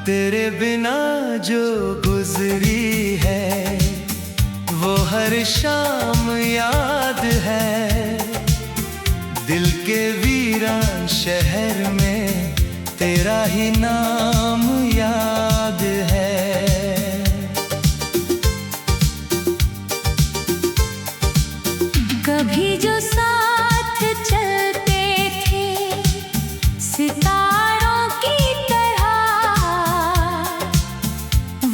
तेरे बिना जो गुजरी है वो हर शाम याद है। दिल के वीरान शहर में तेरा ही नाम याद है। कभी जो साथ चलते थे सितारों की तरह,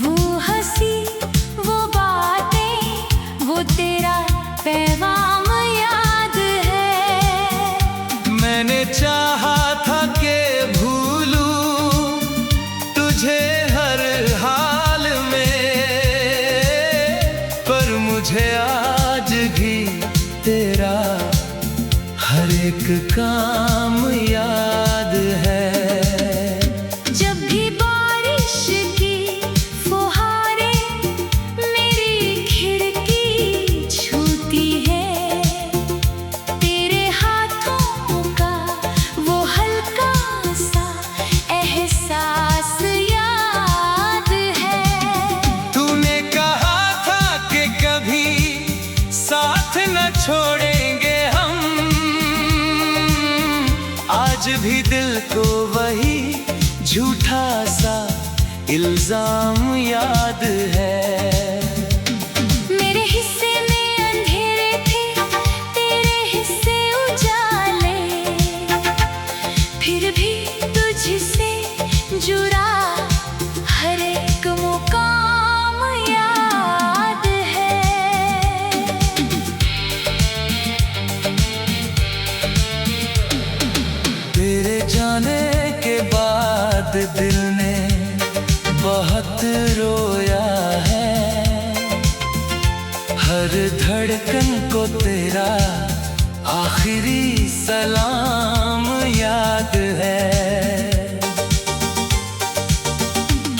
वो हंसी वो बातें वो तेरा पैगाम याद है। मैंने चाहा था कि भूलूं तुझे हर हाल में, पर मुझे आज भी तेरा हर एक काम याद है। जब भी बारिश की फुहारें मेरी खिड़की छूती है, तेरे हाथों का वो हल्का सा एहसास याद है। तूने कहा था कि कभी साथ न छोड़ेंगे हम, आज भी दिल को वही झूठा सा इल्जाम याद है। मेरे हिस्से में अंधेरे थे तेरे हिस्से उजाले, फिर भी तुझसे जुड़ा हर एक मुकाम याद है। तेरे जाने के बाद दिल ने बहुत रोया है। हर धड़कन को तेरा आखिरी सलाम याद है।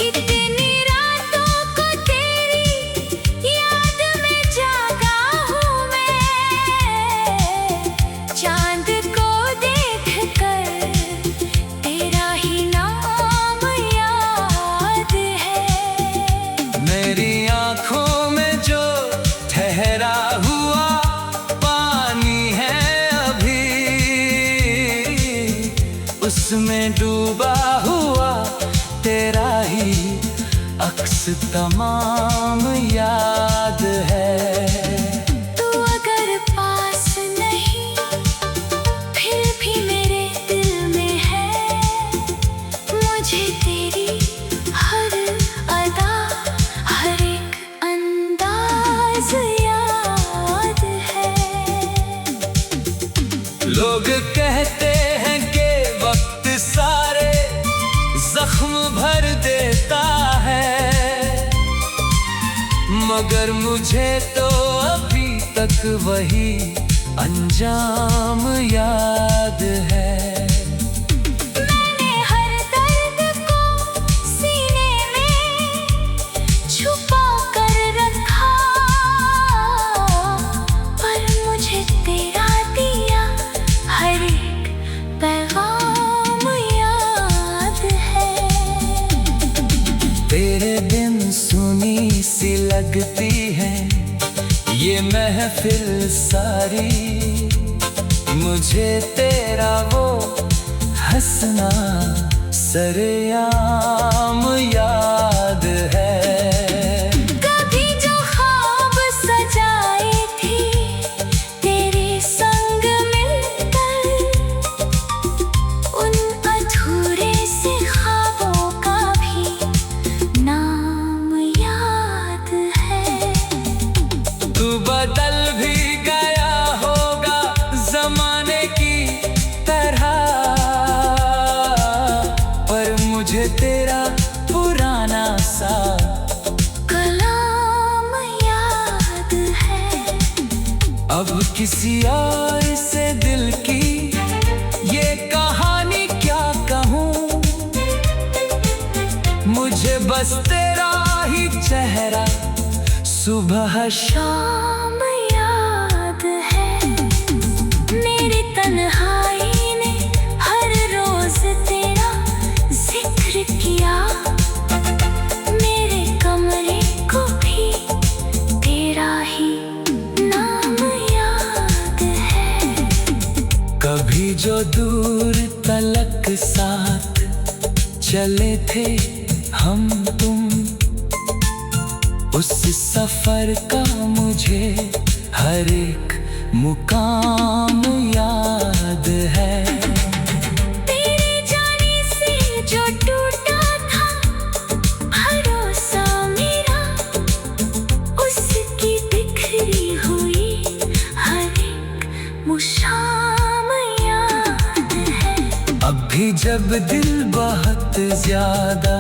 कितनी रातों को तेरी याद में जागा हूँ मैं, चांद को देखकर तेरा ही नाम याद है। मेरी आँखों में जो ठहरा हुआ पानी है अभी, उसमें डूबा हुआ तेरा ही अक्स तमाम याद है। तू अगर पास नहीं फिर भी मेरे दिल में है, मुझे तेरी हर अदा हर एक अंदाज याद है। लोग कहते हैं कि वक्त सारे जख्म भर देता है, मगर मुझे तो अभी तक वही अंजाम याद है। मैंने हर दर्द को सीने में छुपा कर रखा, पर मुझे तेरा दिया हर एक पैगाम याद है। तेरे बिन सुनी सी लगती है ये महफिल सारी, मुझे तेरा वो हंसना सरेआम याद है। कभी जो ख्वाब सजाए थे तेरे संग मिलकर, उन अधूरे से ख्वाबों का भी नाम याद है। तू बदल भी गया होगा जमाने की तरह, पर मुझे तेरा पुराना सा कलाम याद है। अब किसी और से दिल की ये कहानी क्या कहूँ, मुझे बस तेरा ही चेहरा सुबह शाम याद है। मेरी तन्हाई ने हर रोज तेरा जिक्र किया, चले थे हम तुम, उस सफर का मुझे हर एक मुकाम याद है। तेरे जाने से जो टूटा था भरोसा मेरा, उसकी बिखरी हुई हर एक मुशाम याद है। अब भी जब दिल बहुत ज्यादा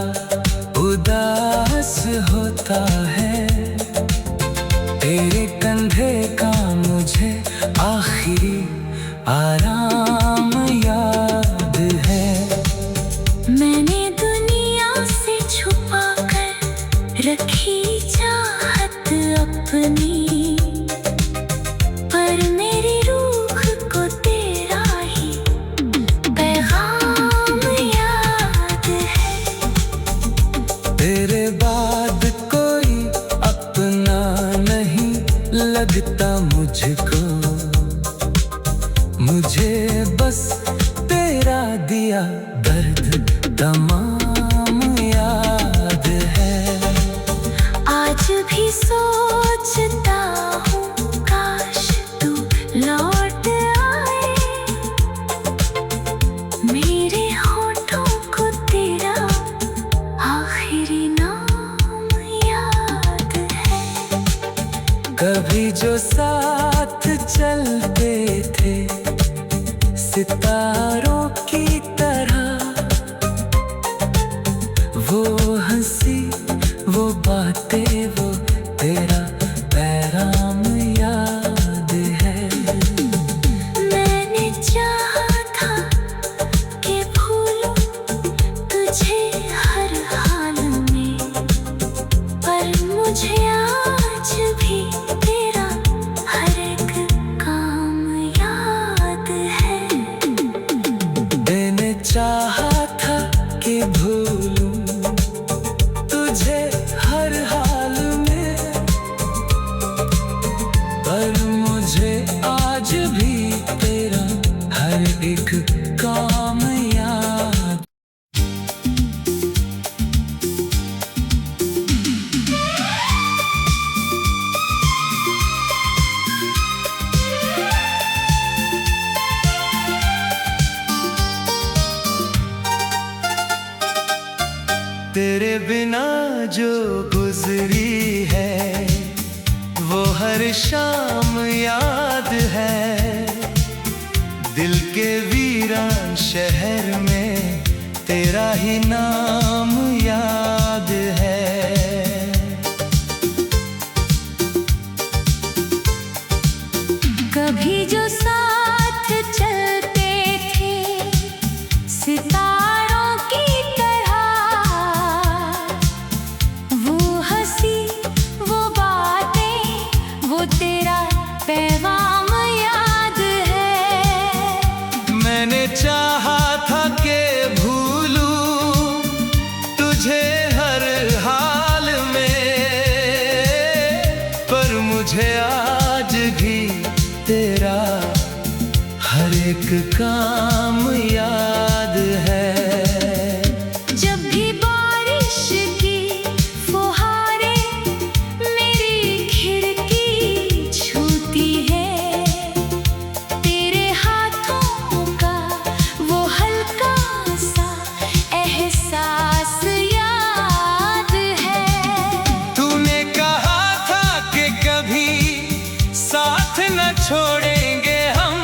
उदास होता है, तेरे कंधे का मुझे आखिरी आराम याद है। मैंने दुनिया से छुपा कर रखी चाहत अपनी, पर मेरी रूह को तेरा ही पैगाम याद है। तेरे बाद कोई अपना नहीं लगता मुझको, मुझे बस तेरा दिया दर्द तमाम याद है। आज भी सोचता हूँ काश तू लौट आए, मेरे होठों को तेरा आखिरी नाम याद है। कभी जो साथ चलते थे सितारों की तरह, वो हंसी वो बातें वो तेरा पैगाम याद है। मैंने चाहा था कि भूलूं तुझे हर हाल में, पर मुझे आज भी तेरा हर एक काम याद है। मैंने चाहा था कि भूलूं तुझे हर हाल में, पर मुझे आज भी तेरा हर एक काम याद। तेरे बिना जो गुजरी है वो हर शाम याद है। दिल के वीरान शहर में तेरा ही नाम याद है। कभी जो साथ चलते थे सितारों की तरह, वो हंसी वो बातें वो तेरा पैगाम याद है। मैंने चाहा था कि भूलूं तुझे हर हाल में, पर मुझे आज भी तेरा हर एक काम याद है। जब भी बारिश की फुहारें मेरी खिड़की छूती है, तेरे हाथों का वो हल्का सा एहसास याद है। तूने कहा था कि कभी साथ न छोड़ेंगे हम,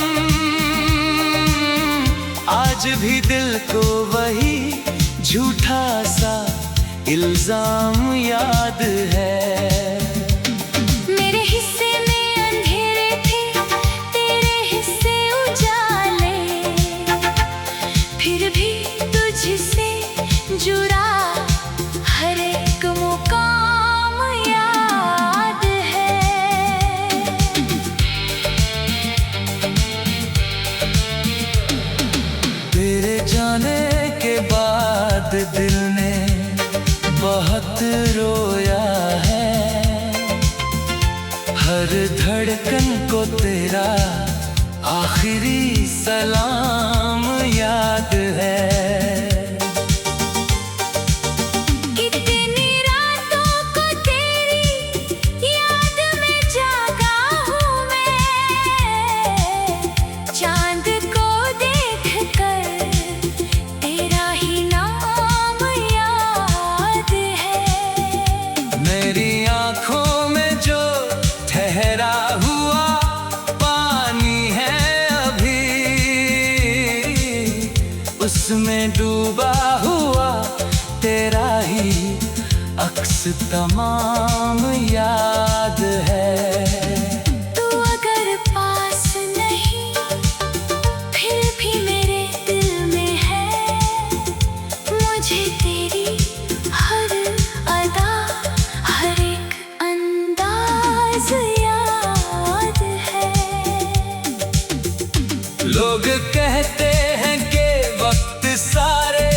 आज भी दिल को वही झूठा सा इल्जाम याद है। मेरे हिस्से में अंधेरे थे तेरे हिस्से उजाले, फिर भी तुझसे जुड़ा हर एक मुकाम याद है। तेरे जाने के बाद दिल ने बहुत रोया है, हर धड़कन को तेरा आखिरी सलाम याद है। उसमें डूबा हुआ तेरा ही अक्स तमाम याद है। तू अगर पास नहीं फिर भी मेरे दिल में है। मुझे तेरी हर अदा हर एक अंदाज याद है। लोग कहते हैं कि वक्त सारे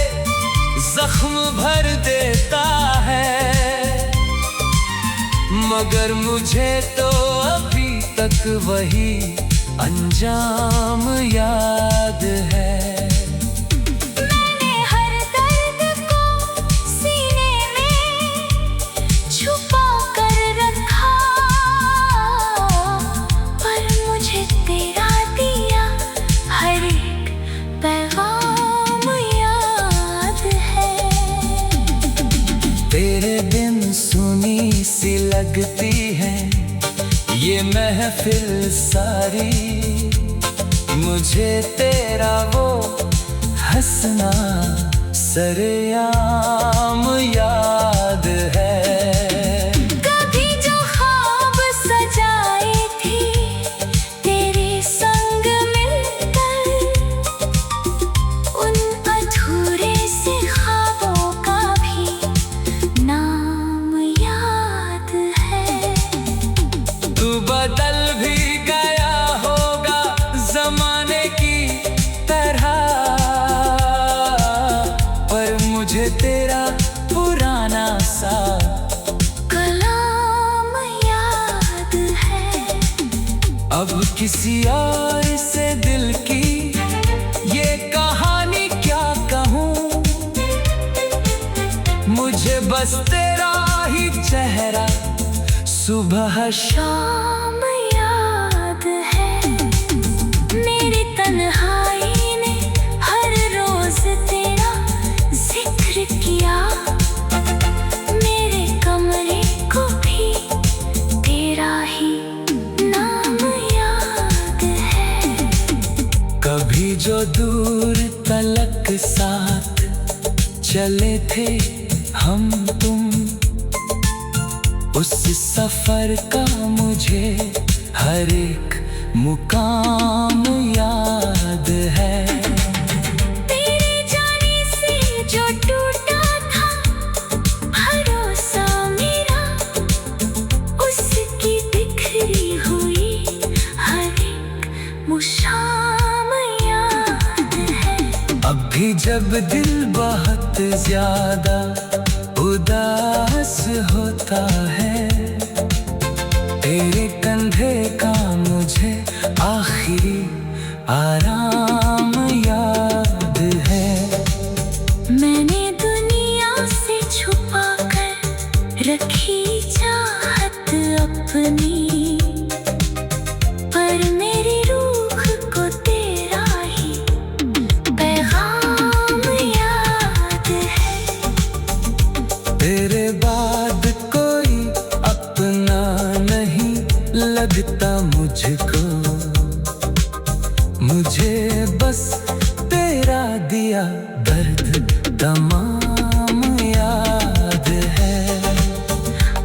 जख्म भर देता है, मगर मुझे तो अभी तक वही अंजाम याद है। मैंने हर दर्द को सीने में छुपा कर रखा, पर मुझे तेरा दिया हर एक पैगाम याद है। तेरे बिन सुनी सी लगती है ये महफिल सारी, मुझे तेरा वो हंसना सरेआम याद है। कभी जो ख्वाब सजाए थे तेरे संग मिलकर, उन अधूरे से ख्वाबों का भी नाम याद है। तू बदल भी गया होगा जमाने की तरह, पर मुझे तेरा पुराना सा कलाम याद है। अब किसी और से दिल की ये कहानी क्या कहूँ, मुझे बस तेरा ही चेहरा सुबह शाम याद है। मेरी तन्हाई ने हर रोज तेरा जिक्र किया, मेरे कमरे को भी तेरा ही नाम याद है। कभी जो दूर तलक साथ चले थे हम तुम, उस सफर का मुझे हर एक मुकाम याद है। तेरे जाने से जो टूटा था भरोसा मेरा, उसकी बिखरी हुई हर एक मुशाम याद है। अब भी जब दिल बहुत ज्यादा उदास होता है, तेरे कंधे का मुझे आखिरी आराम याद है। मैंने दुनिया से छुपा कर रखी चाहत अपनी, पर मेरी रूह को तेरा ही पैगाम याद है। तेरे बाद कोई अपना नहीं लगता मुझको, मुझे बस तेरा दिया दर्द तमाम याद है।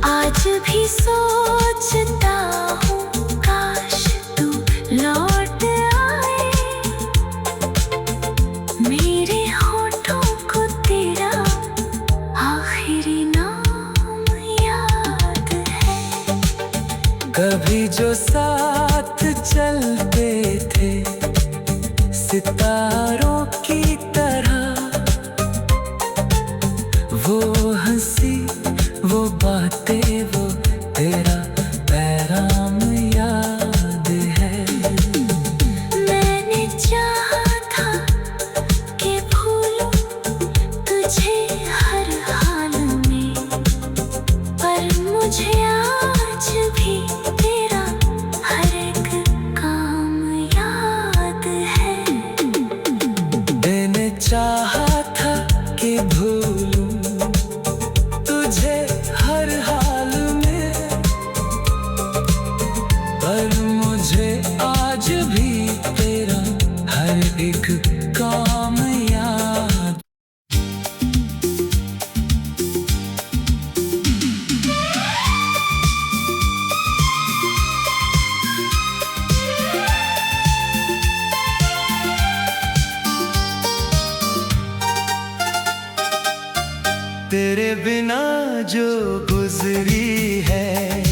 आज भी सोचता हूँ काश तू लौट आए, मेरे होठों को तेरा आखिरी नाम याद है। कभी जो साथ चलते थे सितारों की तरह, वो हंसी वो बातें वो तेरा पैगाम याद है। मैंने चाहा था कि भूलूं तुझे हर हाल में, पर मुझे आज भी तेरा हर एक काम याद है। मैंने चाहा था कि भूलूं तुझे हर हाल में, पर मुझे आज भी तेरा हर एक काम याद तेरे बिना जो गुजरी है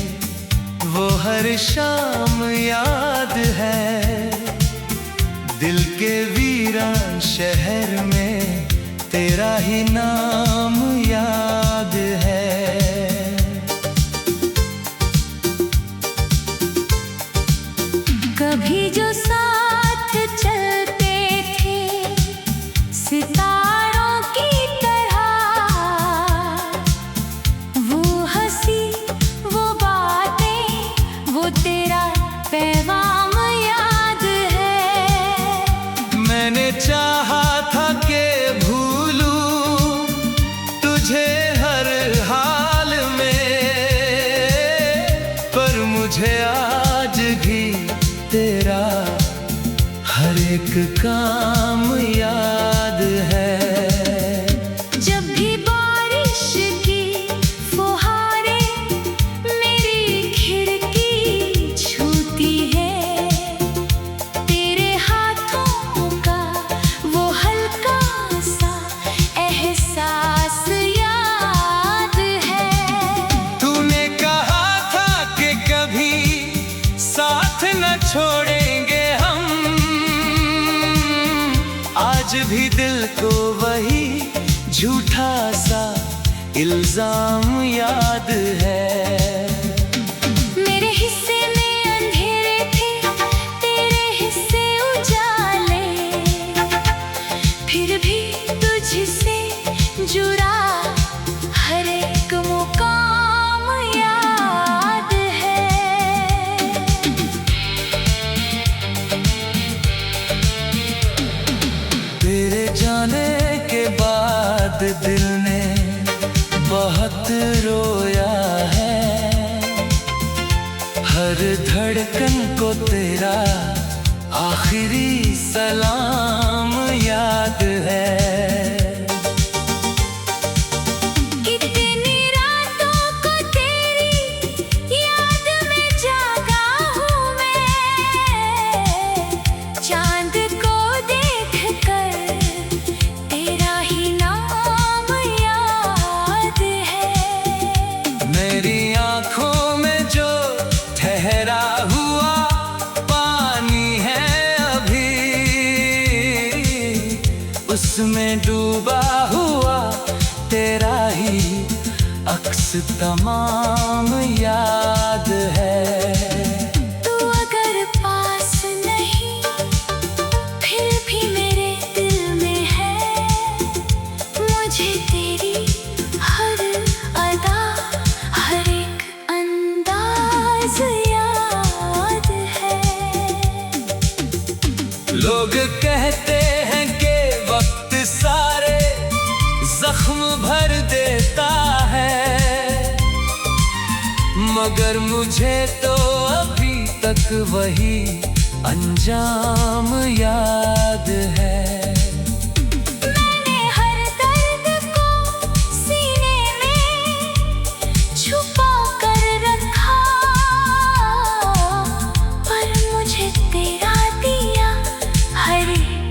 वो हर शाम याद है। दिल के वीरान शहर में तेरा ही नाम याद है। कभी जो साथ चलते थे सितारों की तरह, वो हंसी वो बातें वो तेरा पैगाम याद है। मैंने चाहा था कि भूलूं तुझे हर हाल में, पर मुझे आज भी तेरा हर एक काम याद है। जब भी बारिश की फुहारें मेरी खिड़की छूती है, तेरे हाथों का वो हल्का सा एहसास याद है। तूने कहा था कि कभी साथ न छोड़ेंगे हम, आज भी दिल को वही झूठा सा इल्जाम याद है। मेरे हिस्से में अंधेरे थे तेरे हिस्से उजाले, फिर भी तुझसे जुड़ा हर एक मुकाम याद है। तेरे जाने के बाद दिल ने बहुत रोया है। हर धड़कन को तेरा आखिरी सलाम याद है। कितनी रातों को तेरी याद में जागा हूँ मैं, चांद को देखकर तेरा ही नाम याद है। मेरी आँखों में जो ठहरा हुआ पानी है अभी, उसमें डूबा हुआ तेरा ही अक्स तमाम याद है। तू अगर पास नहीं फिर भी मेरे दिल में है, मुझे तेरी हर अदा हर एक अंदाज याद है। लोग कहते हैं कि वक्त सारे जख्म भर देता है, मगर मुझे तो अभी तक वही अंजाम याद है। मैंने हर दर्द को सीने में छुपा कर रखा, पर मुझे तेरा दिया हर एक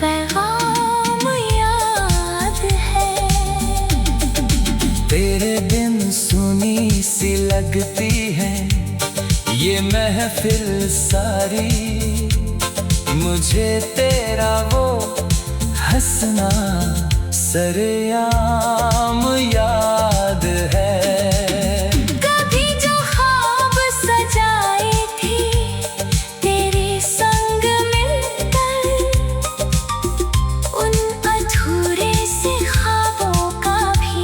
पैगाम याद है। तेरे बिन सुनी सी लगती है ये महफिल सारी, मुझे तेरा वो हंसना सरेआम याद है। कभी जो ख्वाब सजाए थे तेरे संग मिलकर, उन अधूरे से ख्वाबों का भी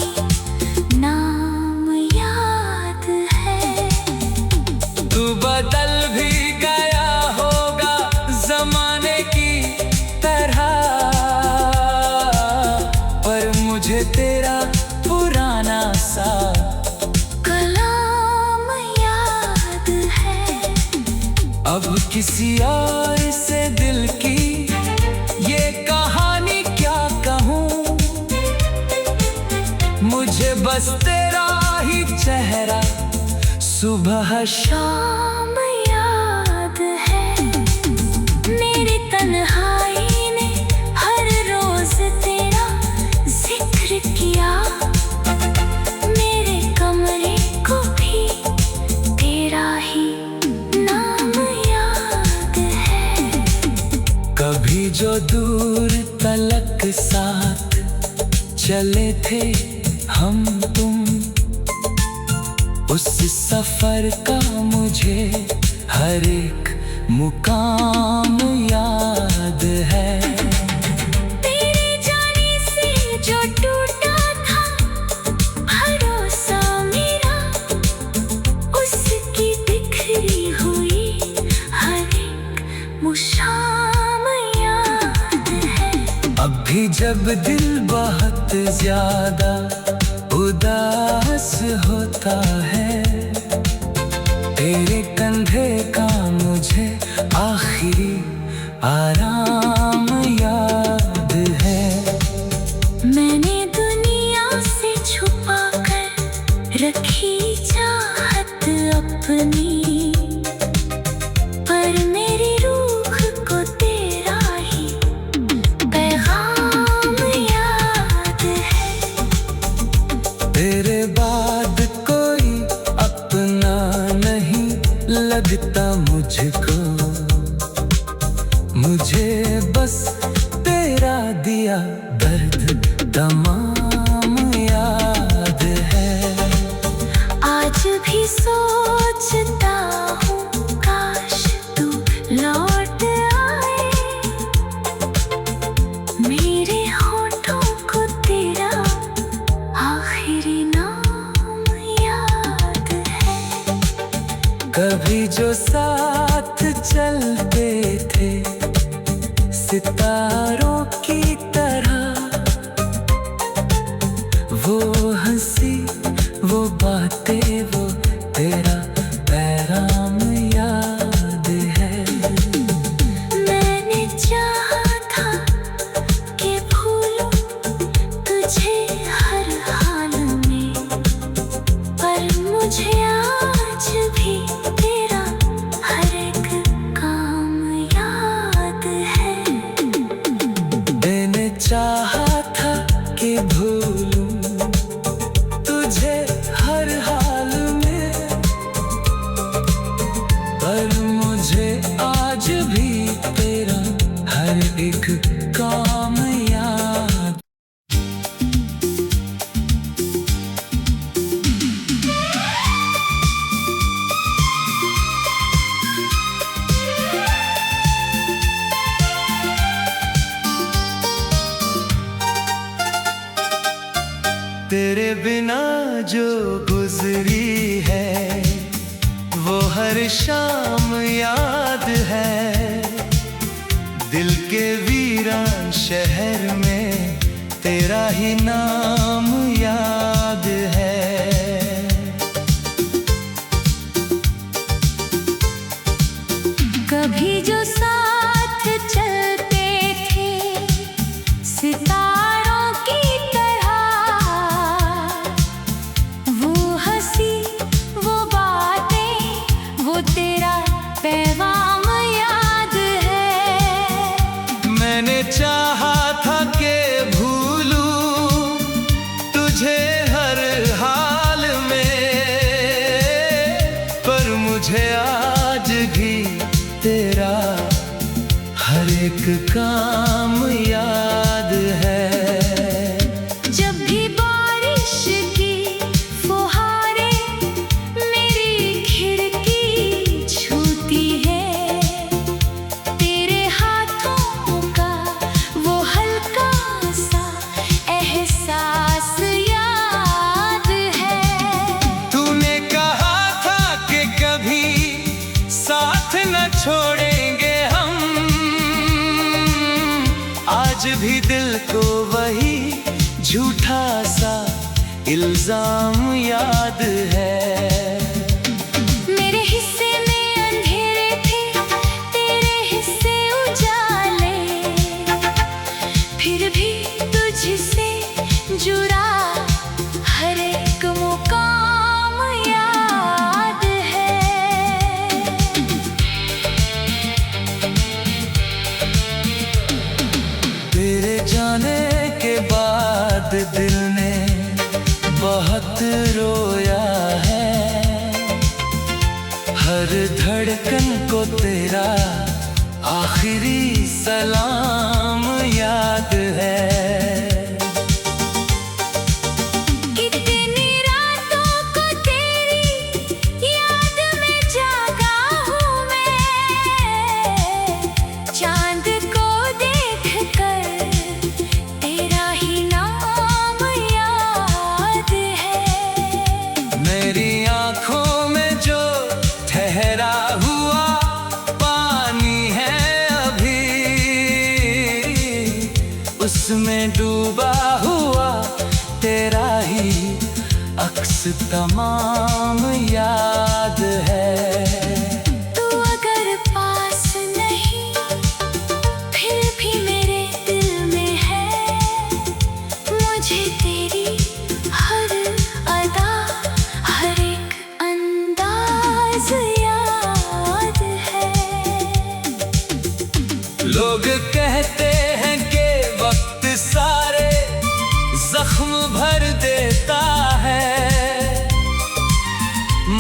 नाम याद है। तू बदल भी गया होगा जमाने की तरह, पर मुझे तेरा पुराना सा कलाम याद है। अब किसी और से दिल की ये कहानी क्या कहूँ, मुझे बस तेरा ही चेहरा सुबह शाम याद है। मेरी तन्हाई ने हर रोज तेरा जिक्र किया, चले थे हम तुम, उस सफर का मुझे हर एक मुकाम याद है। तेरे जाने से जो टूटा था भरोसा मेरा, उसकी बिखरी हुई हर एक मुशाम याद है। अब भी जब दिल बहुत ज्यादा उदास होता है, तेरे कंधे का मुझे आखिरी आराम याद है। मैंने दुनिया से छुपा कर रखी चाहत अपनी, पर मेरी रूह को तेरा ही पैगाम याद है। तेरे बाद कोई अपना नहीं लगता मुझको, मुझे बस तेरा दिया दर्द तमाम याद है। आज भी सोचता हूँ काश तू लौट आए, मेरे होठों को तेरा आखिरी नाम याद है। कभी जो साथ चलते थे सितारों की तरह, वो हंसी वो बातें वो तेरा पैगाम याद है। मैंने चाहा था कि भूलूं तुझे हर हाल में, पर मुझे आज भी तेरा हर एक काम याद है। मैंने चाहा था कि भूलूं तुझे हर हाल में, पर मुझे आज भी तेरा हर एक काम याद। तेरे बिना जो गुजरी है वो हर शाम याद है। दिल के वीरान शहर में तेरा ही नाम याद है। कभी जो साथ चलते थे सितारों की तरह, वो हंसी वो बातें वो तेरा पैगाम याद है। मैंने चाहा था कि भूलूं तुझे हर हाल में, पर मुझे आज भी तेरा हर एक काम याद है। जब भी बारिश की फुहारें मेरी खिड़की छूती है, तेरे हाथों का वो हल्का सा एहसास याद है। तूने कहा था कि कभी साथ न छोड़ेंगे हम, आज भी दिल को वही झूठा सा इल्जाम याद है। मेरे हिस्से में अंधेरे थे तेरे हिस्से उजाले, फिर भी तुझसे जुड़ा हर एक मुकाम याद है। तेरे जाने के बाद दिल ने बहुत रोया है, हर धड़कन को तेरा आखिरी सलाम याद है। उसमें डूबा हुआ तेरा ही अक्स तमाम याद है। तू अगर पास नहीं फिर भी मेरे दिल में है। मुझे तेरी हर अदा हर एक अंदाज याद है। लोग कहते हैं कि वक्त सारे जख्म भर देता है,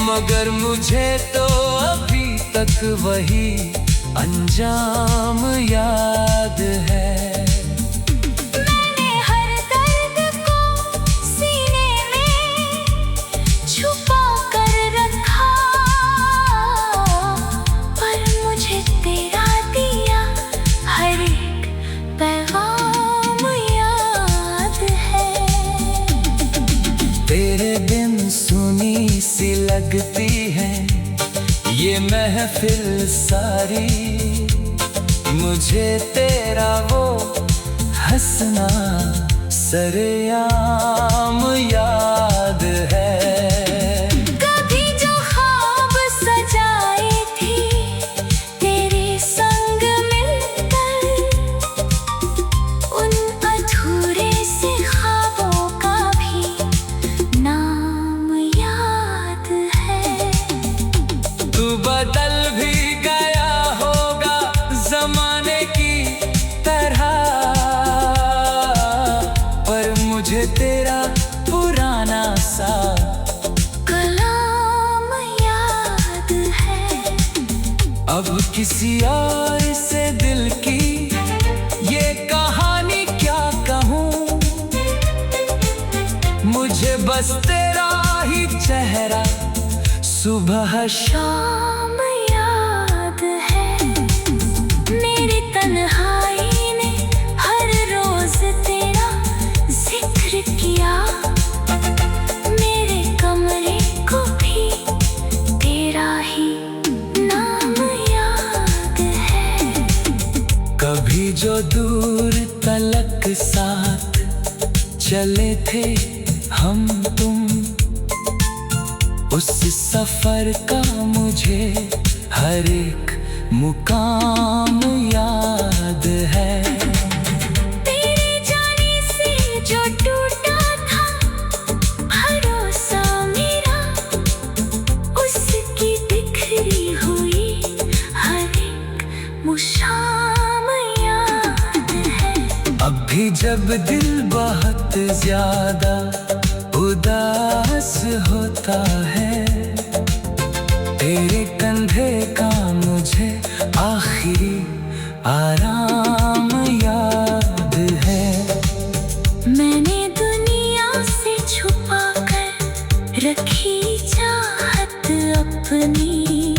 मगर मुझे तो अभी तक वही अंजाम याद है। मैंने हर दर्द को सीने में छुपा कर रखा, पर मुझे तेरा दिया हर एक पैगाम याद है। तेरे बिन सुनी सी लगती है ये महफिल सारी, मुझे तेरा वो हंसना सरेआम याद है। कभी जो ख्वाब सजाए थे तेरे संग मिलकर, उन अधूरे से ख्वाबों का भी नाम याद है। तू बदल भी गया होगा जमाने की तरह, पर मुझे तेरा पुराना सा कलाम याद है। अब किसी और से दिल की ये कहानी क्या कहूँ, मुझे बस तेरा ही चेहरा सुबह शाम याद है। मेरी तन्हाई ने हर रोज तेरा जिक्र किया, मेरे कमरे को भी तेरा ही नाम याद है। कभी जो दूर तलक साथ चले थे हम तुम, उस सफर का मुझे हर एक मुकाम याद है। तेरे जाने से जो टूटा था भरोसा मेरा, उसकी बिखरी हुई हर एक मुशाम याद है। अब भी जब दिल बहुत ज्यादा उदास होता है, तेरे कंधे का मुझे आखिरी आराम याद है। मैंने दुनिया से छुपा कर रखी चाहत अपनी,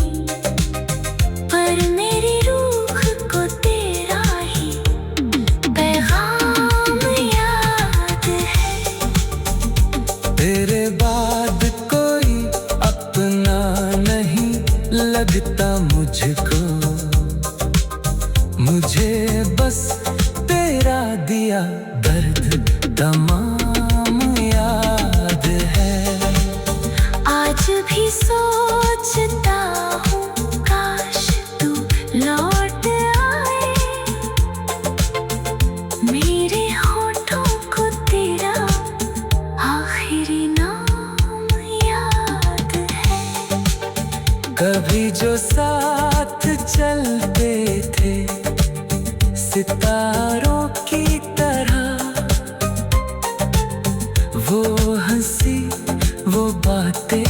पर मेरी रूह को तेरा ही पैगाम याद है। तेरे बाद कोई अपना नहीं लगता मुझको, मुझे बस तेरा दिया दर्द तमाम याद है। आज भी सोचता हूँ काश तू लौट आए, मेरे होठों को तेरा आखिरी नाम याद है। कभी जो साथ चलते थे सितारों की तरह, वो हंसी वो बातें